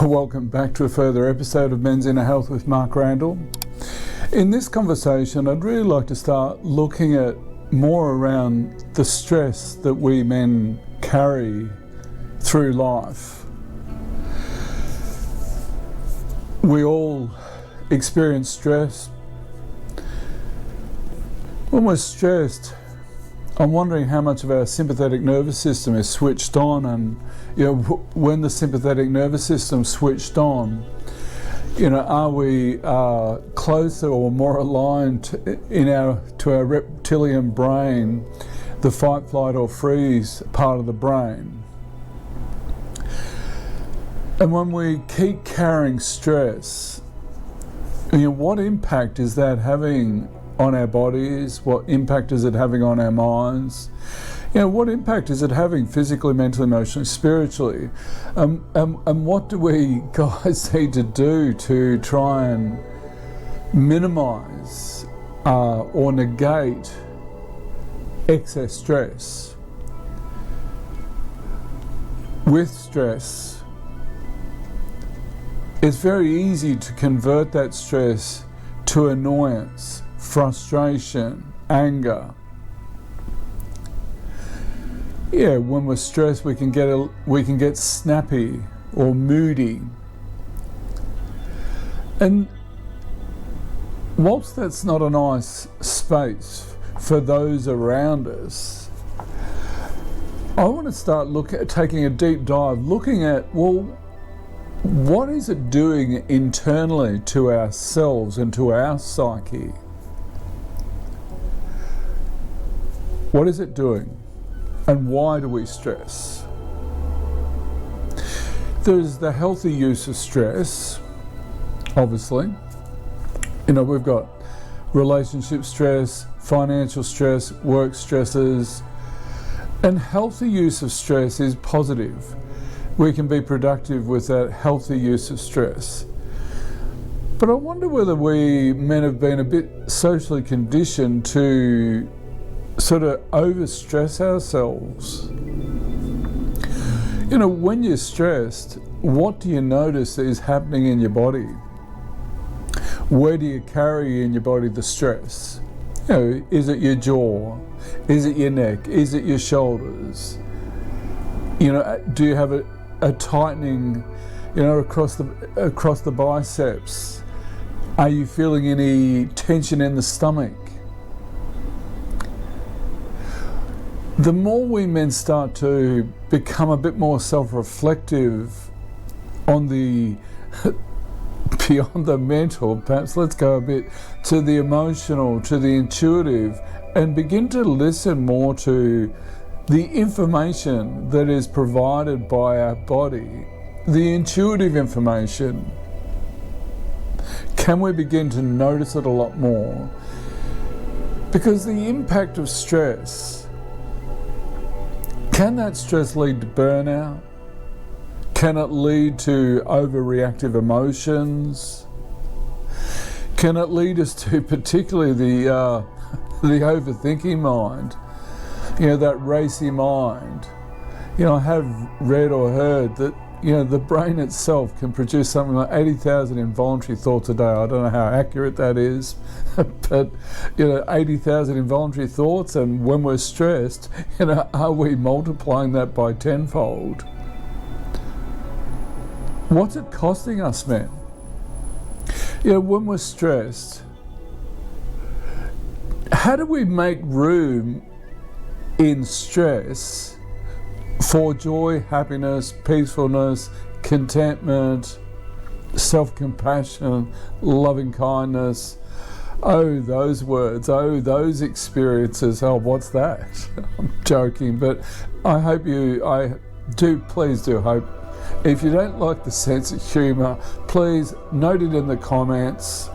Welcome back to a further episode of Men's Inner Health with Mark Randall. In this conversation, I'd really like to start looking at more around the stress that we men carry through life. We all experience stress. When we're stressed, I'm wondering how much of our sympathetic nervous system is switched on, and when the sympathetic nervous system switched on, are we closer or more aligned to our reptilian brain, the fight, flight or freeze part of the brain? And when we keep carrying stress, what impact is that having on our bodies? What impact is it having on our minds? What impact is it having physically, mentally, emotionally, spiritually? And what do we guys need to do to try and minimize or negate excess stress? With stress, it's very easy to convert that stress to annoyance, frustration, anger. When we're stressed, we can get snappy or moody. And whilst that's not a nice space for those around us, I want to start taking a deep dive, looking at, what is it doing internally to ourselves and to our psyche? What is it doing? And why do we stress? There's the healthy use of stress, obviously. We've got relationship stress, financial stress, work stresses, and healthy use of stress is positive. We can be productive with that healthy use of stress. But I wonder whether we men have been a bit socially conditioned to sort of overstress ourselves. When you're stressed, what do you notice is happening in your body? Where do you carry in your body the stress? Is it your jaw? Is it your neck? Is it your shoulders? Do you have a tightening, across the biceps? Are you feeling any tension in the stomach? The more we men start to become a bit more self-reflective on the beyond the mental, perhaps let's go a bit to the emotional, to the intuitive, and begin to listen more to the information that is provided by our body, the intuitive information. Can we begin to notice it a lot more? Because the impact of stress, can that stress lead to burnout? Can it lead to overreactive emotions? Can it lead us to particularly the overthinking mind? That racy mind. I have read or heard that the brain itself can produce something like 80,000 involuntary thoughts a day. I don't know how accurate that is, but 80,000 involuntary thoughts, and when we're stressed, are we multiplying that by tenfold? What's it costing us, men? When we're stressed, how do we make room in stress for joy, happiness, peacefulness, contentment, self-compassion, loving kindness? Oh, those words, oh, those experiences, oh, what's that? I'm joking, but please do hope. If you don't like the sense of humour, please note it in the comments.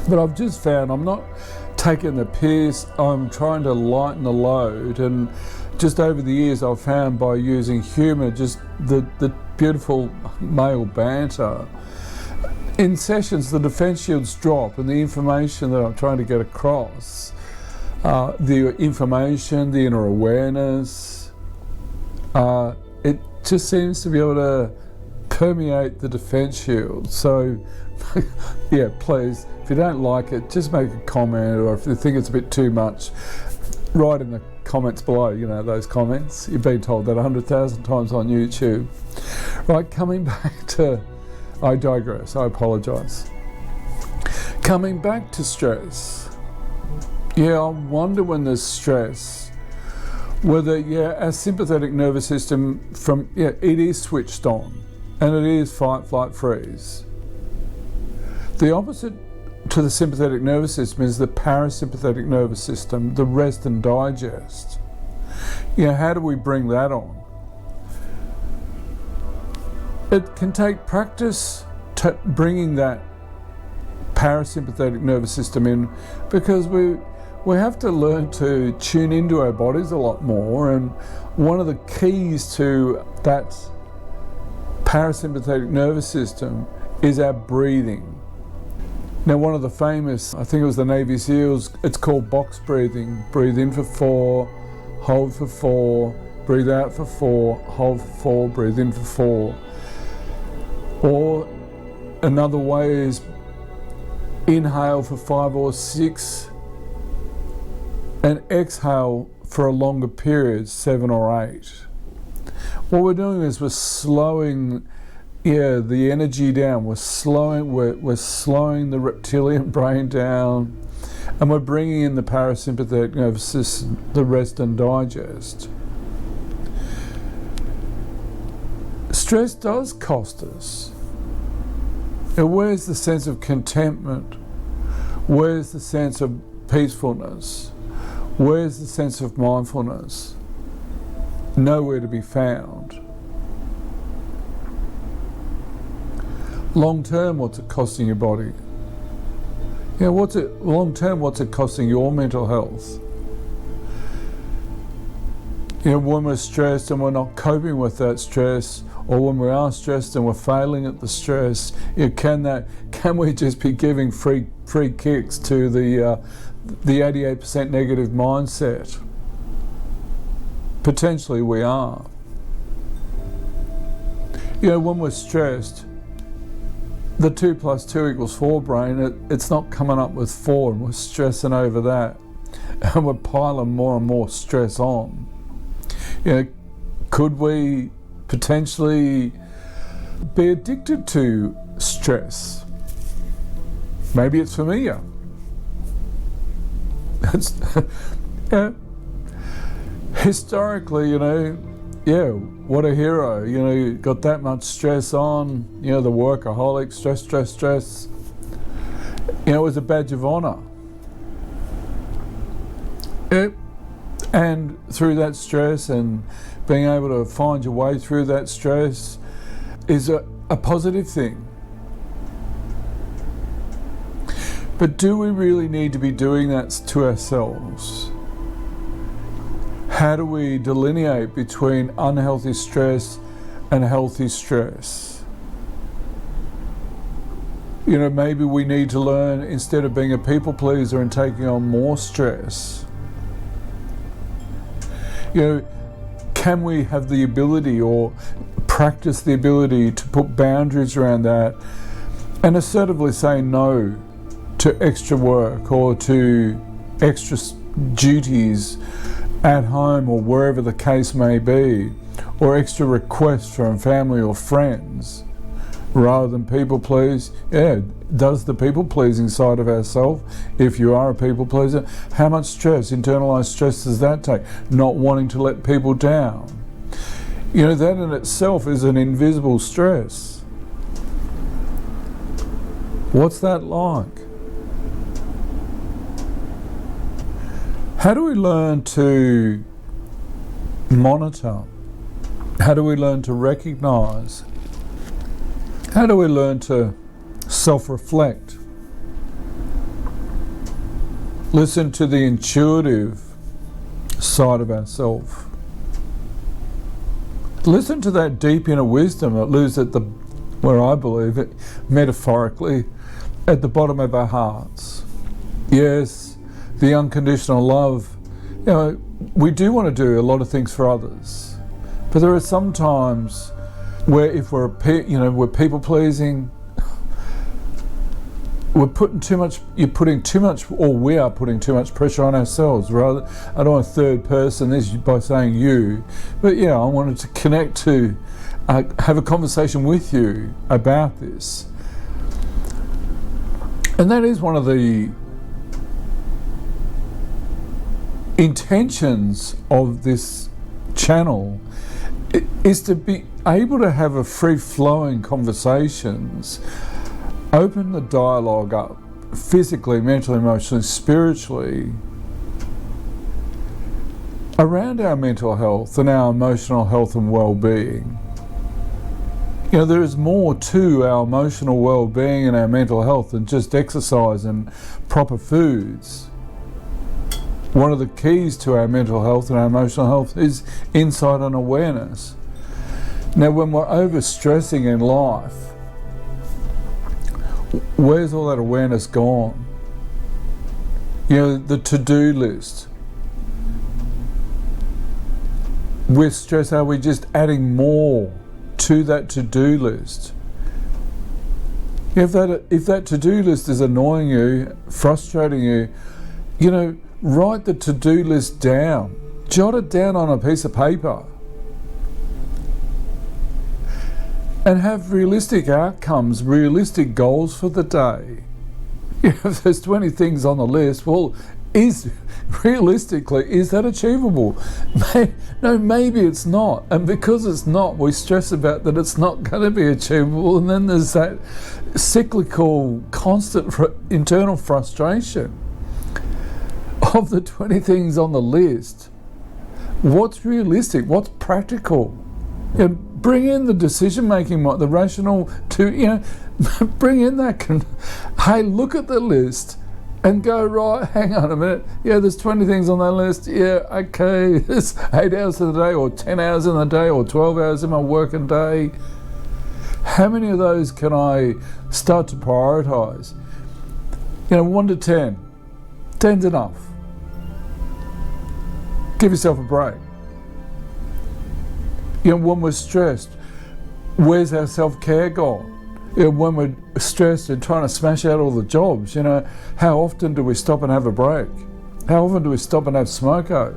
But I've just found I'm not taking the piss, I'm trying to lighten the load, and just over the years I've found by using humour, just the beautiful male banter, in sessions the defence shields drop, and the information that I'm trying to get across, the information, the inner awareness, it just seems to be able to permeate the defense shield. So yeah, please, if you don't like it, just make a comment, or if you think it's a bit too much, write in the comments below, you know, those comments. You've been told that 100,000 times on YouTube. Right, coming back to, I digress, I apologise. Coming back to stress. Yeah, I wonder when there's stress, whether, our sympathetic nervous system it is switched on, and it is fight, flight, freeze. The opposite to the sympathetic nervous system is the parasympathetic nervous system, the rest and digest. How do we bring that on? It can take practice to bringing that parasympathetic nervous system in, because we have to learn to tune into our bodies a lot more, and one of the keys to that parasympathetic nervous system is our breathing. Now, one of the famous, I think it was the Navy SEALs, it's called box breathing. Breathe in for 4, hold for 4, breathe out for 4, hold for 4, breathe in for 4. Or another way is inhale for 5 or 6 and exhale for a longer period, 7 or 8. What we're doing is we're slowing the energy down. We're slowing the reptilian brain down, and we're bringing in the parasympathetic nervous system, the rest and digest. Stress does cost us. Now, where's the sense of contentment? Where's the sense of peacefulness? Where's the sense of mindfulness? Nowhere to be found. Long term, what's it costing your body? Long term, what's it costing your mental health? When we're stressed and we're not coping with that stress, or when we are stressed and we're failing at the stress, can we just be giving free kicks to the 88% negative mindset? Potentially we are. When we're stressed, the 2 + 2 = 4 brain, it's not coming up with 4, and we're stressing over that, and we're piling more and more stress on. Could we potentially be addicted to stress? Maybe it's familiar. Historically, what a hero. Got that much stress on, the workaholic, stress. It was a badge of honour. And through that stress and being able to find your way through that stress is a positive thing. But do we really need to be doing that to ourselves? How do we delineate between unhealthy stress and healthy stress? Maybe we need to learn, instead of being a people pleaser and taking on more stress, can we have the ability, or practice the ability, to put boundaries around that and assertively say no to extra work or to extra duties at home or wherever the case may be, or extra requests from family or friends, rather than people please? Does the people pleasing side of ourselves, if you are a people pleaser, how much stress, internalized stress, does that take? Not wanting to let people down. That in itself is an invisible stress. What's that like? How do we learn to monitor? How do we learn to recognize? How do we learn to self-reflect? Listen to the intuitive side of ourselves. Listen to that deep inner wisdom that lives where I believe it, metaphorically, at the bottom of our hearts. Yes, the unconditional love. We do want to do a lot of things for others, but there are sometimes where if we're people pleasing, we're putting too much. You're putting too much, or we are putting too much pressure on ourselves. Rather, I don't want a third person. This by saying you, but yeah, I wanted to connect to, have a conversation with you about this, and that is one of the intentions of this channel, is to be able to have a free-flowing conversations, open the dialogue up physically, mentally, emotionally, spiritually around our mental health and our emotional health and well-being. You know, there is more to our emotional well-being and our mental health than just exercise and proper foods. One of the keys to our mental health and our emotional health is insight and awareness. Now, when we're overstressing in life, where's all that awareness gone? You know, the to-do list. With stress, are we just adding more to that to-do list? If that to-do list is annoying you, frustrating you, you know, write the to-do list down. Jot it down on a piece of paper. And have realistic outcomes, realistic goals for the day. If there's 20 things on the list, well, is that achievable? No, maybe it's not. And because it's not, we stress about that it's not going to be achievable. And then there's that cyclical, constant internal frustration. Of the 20 things on the list, what's realistic? What's practical? You know, bring in the decision-making, the rational to, bring in that. Hey, look at the list and go, right, hang on a minute. Yeah, there's 20 things on that list. Yeah, okay, it's 8 hours in the day, or 10 hours in the day, or 12 hours in my working day. How many of those can I start to prioritize? 1 to 10. 10's enough. Give yourself a break. When we're stressed, where's our self-care gone? When we're stressed and trying to smash out all the jobs, how often do we stop and have a break? How often do we stop and have smoko?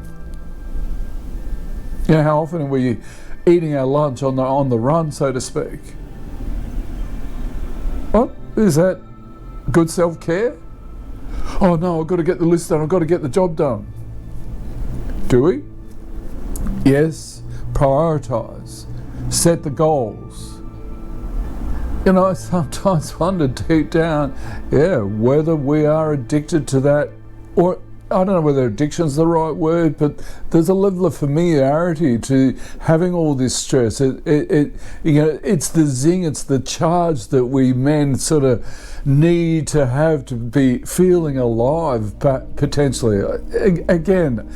How often are we eating our lunch on the run, so to speak? What? Is that good self-care? Oh no, I've got to get the list done, I've got to get the job done. Do we? Yes, prioritize, set the goals. I sometimes wonder deep down, whether we are addicted to that, or I don't know whether addiction's the right word, but there's a level of familiarity to having all this stress. It's the zing, it's the charge that we men sort of need to have to be feeling alive, but potentially. Again,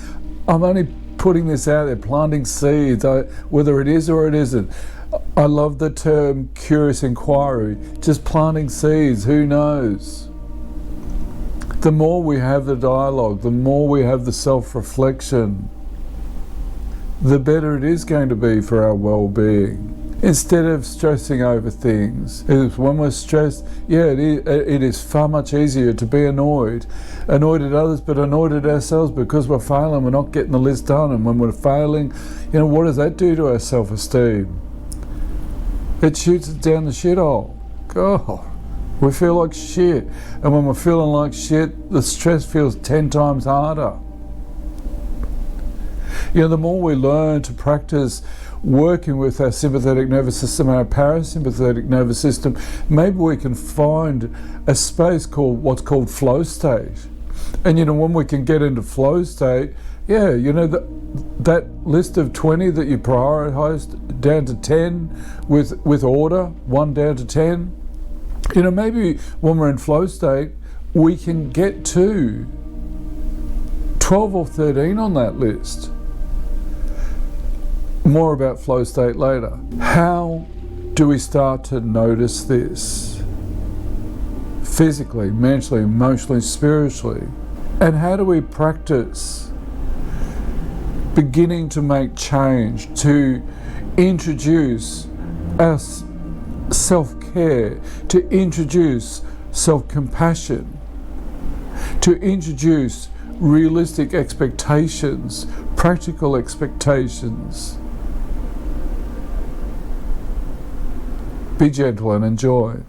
I'm only putting this out there, planting seeds, whether it is or it isn't. I love the term curious inquiry, just planting seeds, who knows? The more we have the dialogue, the more we have the self-reflection, the better it is going to be for our well-being. Instead of stressing over things, when we're stressed, it is far much easier to be annoyed at others, but annoyed at ourselves because we're failing, we're not getting the list done, and when we're failing, what does that do to our self-esteem? It shoots it down the shithole. God, we feel like shit, and when we're feeling like shit, the stress feels 10 times harder. The more we learn to practice working with our sympathetic nervous system, our parasympathetic nervous system, maybe we can find a space called what's called flow state. And when we can get into flow state, that list of 20 that you prioritized down to 10 with order, 1 down to 10, maybe when we're in flow state, we can get to 12 or 13 on that list. More about flow state later. How do we start to notice this? Physically, mentally, emotionally, spiritually. And how do we practice beginning to make change, to introduce our self-care, to introduce self-compassion, to introduce realistic expectations, practical expectations. Be gentle and enjoy.